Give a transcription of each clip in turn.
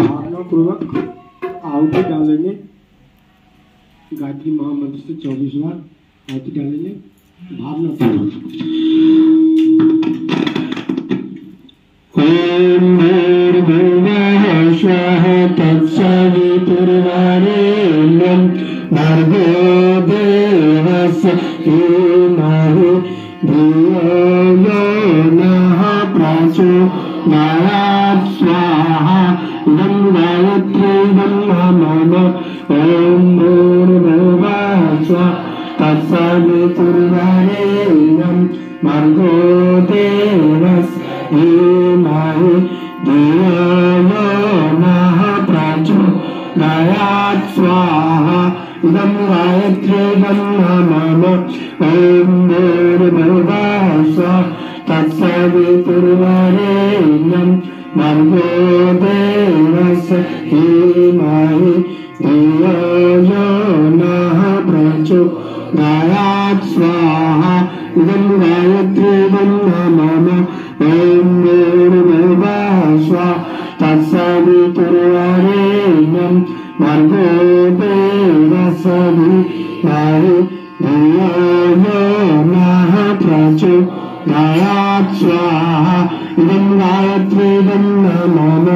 भावनापूर्वक आहुति डालेंगे। गायत्री महामंत्र से 24 बार आहुति डालेंगे भावनापूर्वक। ओम भूर्भुवः स्वः तत्सवितुर्वरेण्यं भर्गो देवस्य धीमहि धियो यो नः प्रचोदयात् स्वाहा। इदं गायत्रीदं नमः। ओम भूर्भुवः स्वः तत्सवितुर्वरेण्यं भर्गो देवस्य धीमहि धियो यो नः प्रचोदयात् स्वाहा। इदं गायत्रीदं नमः। ओम भूर्भुवः स्वः तत्सवितुर्वरेण्यं भर्गो देवस्य धीमहि धियो यो नः प्रचोदयात् स्वाहा। इदं गायत्रीदं नमः। ओम भूर्भुवः स्वः तत्सवितुर्वरेण्यं भर्गो देवस्य धीमहि धियो यो नः प्रचोदयात् स्वाहा। इदं गायत्रीदं नमः।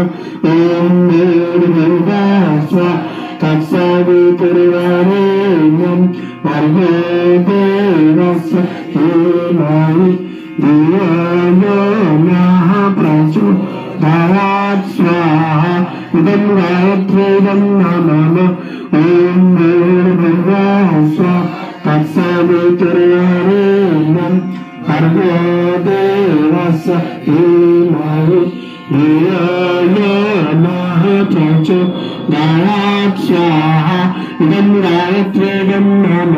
ओम भूर्भुवः स्वः तत्सवितुर्वरेण्यं भर्गो देवस्य धीमहि धियो यो नः प्रचोदयात् स्वाहा। इदं गायत्रीदं नमः। ओम भूर्भुवः स्वः तत्सवितुर्वरेण्यं भर्गो देवस्य धीमहि धियो यो नः प्रचोदयात् स्वाहा। इदं गायत्रीदं नमः।